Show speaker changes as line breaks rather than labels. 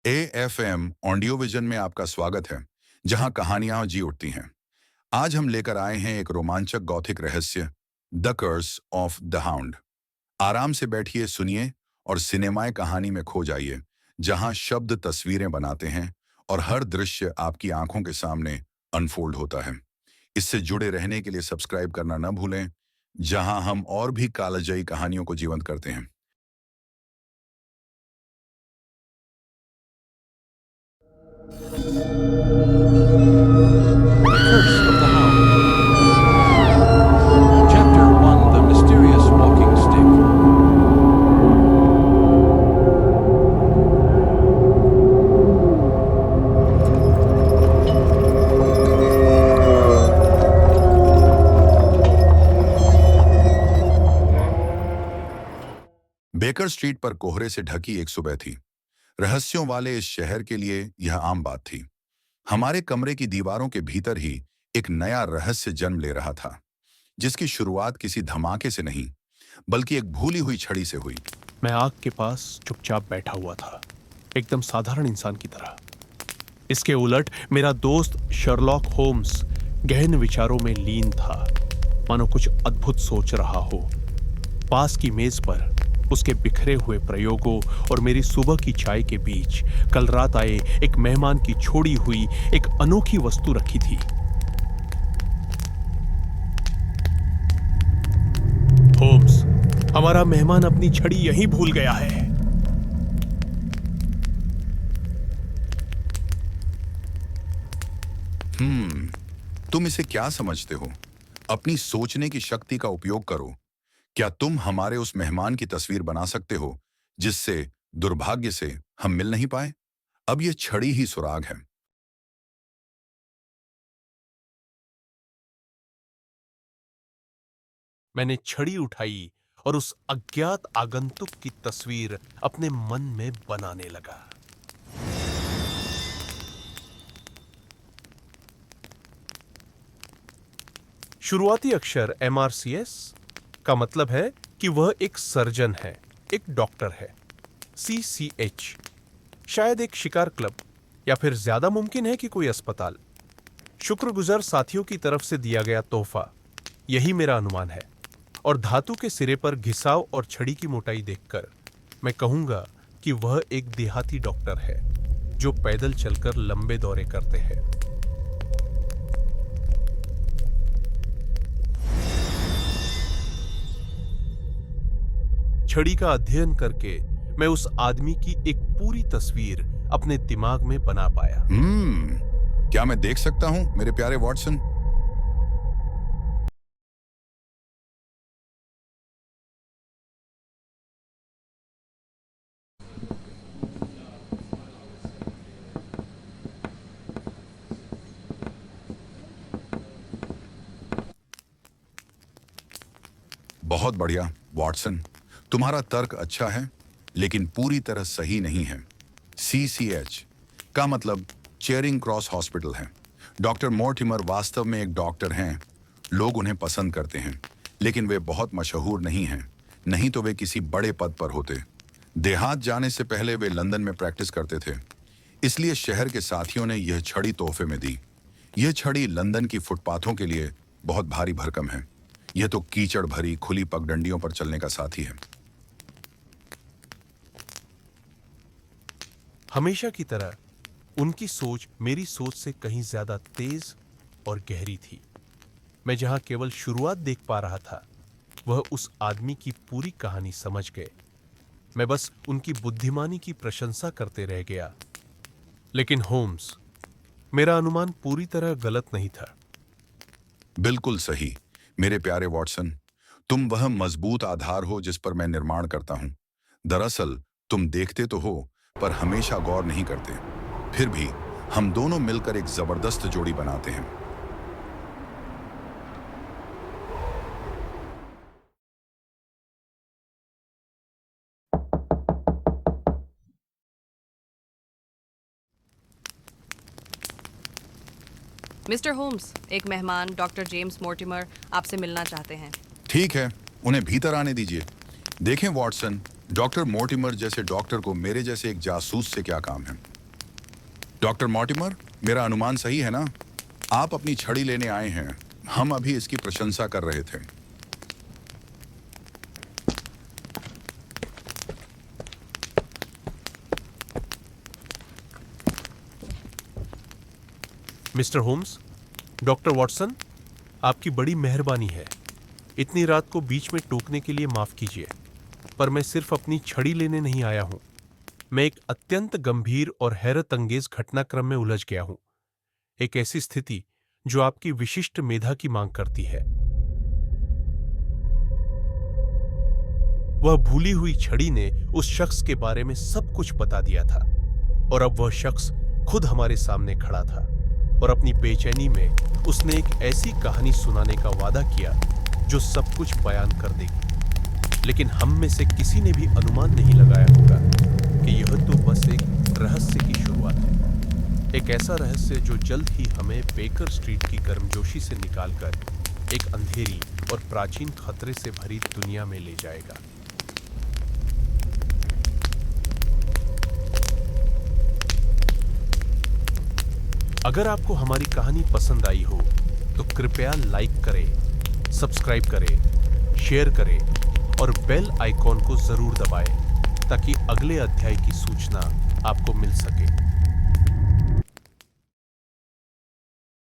AFM audio vision में आपका स्वागत है, जहां कहानियां जी उठती हैं। आज हम लेकर आए हैं एक रोमांचक गॉथिक रहस्य, the curse of the hound. आराम से बैठिए, सुनिए और सिनेमाई कहानी में खो जाइए, जहां शब्द तस्वीरें बनाते हैं और हर दृश्य आपकी आंखों के सामने अनफोल्ड होता है। इससे जुड़े रहने के लिए सब्सक्राइब करना न भूलें, जहां हम और भी कालजयी कहानियों को जीवंत करते हैं।
The Curse of the Hound. Chapter 1: The Mysterious Walking Stick.
Baker street पर कोहरे से ढकी एक सुबह थी। रहस्यों वाले इस शहर के लिए यह आम बात थी। हमारे कमरे की दीवारों के भीतर ही एक नया रहस्य जन्म ले रहा था, जिसकी शुरुआत किसी धमाके से नहीं, बल्कि एक भूली हुई छड़ी से हुई।
मैं आग के पास चुपचाप बैठा हुआ था, एकदम साधारण इंसान की तरह। इसके उलट मेरा दोस्त शर्लॉक होम्स गहन विचारों में लीन था, मानो कुछ अद्भुत सोच रहा हो। पास की मेज पर उसके बिखरे हुए प्रयोगों और मेरी सुबह की चाय के बीच कल रात आए एक मेहमान की छोड़ी हुई एक अनोखी वस्तु रखी थी। होम्स, हमारा मेहमान अपनी छड़ी यहीं भूल गया है।
तुम इसे क्या समझते हो? अपनी सोचने की शक्ति का उपयोग करो। क्या तुम हमारे उस मेहमान की तस्वीर बना सकते हो, जिससे दुर्भाग्य से हम मिल नहीं पाए? अब यह छड़ी ही सुराग है।
मैंने छड़ी उठाई और उस अज्ञात आगंतुक की तस्वीर अपने मन में बनाने लगा। शुरुआती अक्षर MRCS का मतलब है कि वह एक सर्जन है, एक डॉक्टर है। CCH शायद एक शिकार क्लब, या फिर ज्यादा मुमकिन है कि कोई अस्पताल। शुक्रगुजार साथियों की तरफ से दिया गया तोहफा, यही मेरा अनुमान है। और धातु के सिरे पर घिसाव और छड़ी की मोटाई देखकर मैं कहूंगा कि वह एक देहाती डॉक्टर है, जो पैदल चलकर लंबे दौरे करते हैं। छड़ी का अध्ययन करके मैं उस आदमी की एक पूरी तस्वीर अपने दिमाग में बना पाया।
क्या मैं देख सकता हूं, मेरे प्यारे वॉटसन? बहुत बढ़िया, वॉटसन। तुम्हारा तर्क अच्छा है, लेकिन पूरी तरह सही नहीं है। CCH का मतलब चेरिंग क्रॉस हॉस्पिटल है। डॉक्टर मोर्टिमर वास्तव में एक डॉक्टर हैं। लोग उन्हें पसंद करते हैं, लेकिन वे बहुत मशहूर नहीं हैं। नहीं तो वे किसी बड़े पद पर होते। देहात जाने से पहले वे लंदन में प्रैक्टिस करते थे, इसलिए शहर के साथियों ने यह छड़ी तोहफे में दी। यह छड़ी लंदन की फुटपाथों के लिए बहुत भारी भरकम है। यह तो कीचड़ भरी खुली पगडंडियों पर चलने का साथी है।
हमेशा की तरह उनकी सोच मेरी सोच से कहीं ज्यादा तेज और गहरी थी। मैं जहां केवल शुरुआत देख पा रहा था, वह उस आदमी की पूरी कहानी समझ गए। मैं बस उनकी बुद्धिमानी की प्रशंसा करते रह गया। लेकिन होम्स, मेरा अनुमान पूरी तरह गलत नहीं था।
बिल्कुल सही, मेरे प्यारे वॉटसन। तुम वह मजबूत आधार हो जिस पर मैं निर्माण करता हूं। दरअसल तुम देखते तो हो, पर हमेशा गौर नहीं करते। फिर भी हम दोनों मिलकर एक जबरदस्त जोड़ी बनाते हैं।
मिस्टर होम्स, एक मेहमान डॉक्टर जेम्स मोर्टिमर आपसे मिलना चाहते हैं।
ठीक है, उन्हें भीतर आने दीजिए। देखें वॉटसन, डॉक्टर मोर्टिमर जैसे डॉक्टर को मेरे जैसे एक जासूस से क्या काम है? डॉक्टर मॉर्टिमर, मेरा अनुमान सही है ना? आप अपनी छड़ी लेने आए हैं। हम अभी इसकी प्रशंसा कर रहे थे।
मिस्टर होम्स, डॉक्टर वॉटसन, आपकी बड़ी मेहरबानी है। इतनी रात को बीच में टोकने के लिए माफ कीजिए, पर मैं सिर्फ अपनी छड़ी लेने नहीं आया हूं। मैं एक अत्यंत गंभीर और हैरत अंगेज घटनाक्रम में उलझ गया हूं। एक ऐसी स्थिति जो आपकी विशिष्ट मेधा की मांग करती है। वह भूली हुई छड़ी ने उस शख्स के बारे में सब कुछ बता दिया था, और अब वह शख्स खुद हमारे सामने खड़ा था और अपनी बेचैनी में उसने एक ऐसी कहानी सुनाने का वादा किया जो सब कुछ बयान कर देगी। लेकिन हम में से किसी ने भी अनुमान नहीं लगाया होगा कि यह तो बस एक रहस्य की शुरुआत है। एक ऐसा रहस्य जो जल्द ही हमें बेकर स्ट्रीट की गर्मजोशी से निकालकर एक अंधेरी और प्राचीन खतरे से भरी दुनिया में ले जाएगा। अगर आपको हमारी कहानी पसंद आई हो तो कृपया लाइक करें, सब्सक्राइब करें, शेयर करें और बेल आइकॉन को जरूर दबाएं ताकि अगले अध्याय की सूचना आपको मिल सके।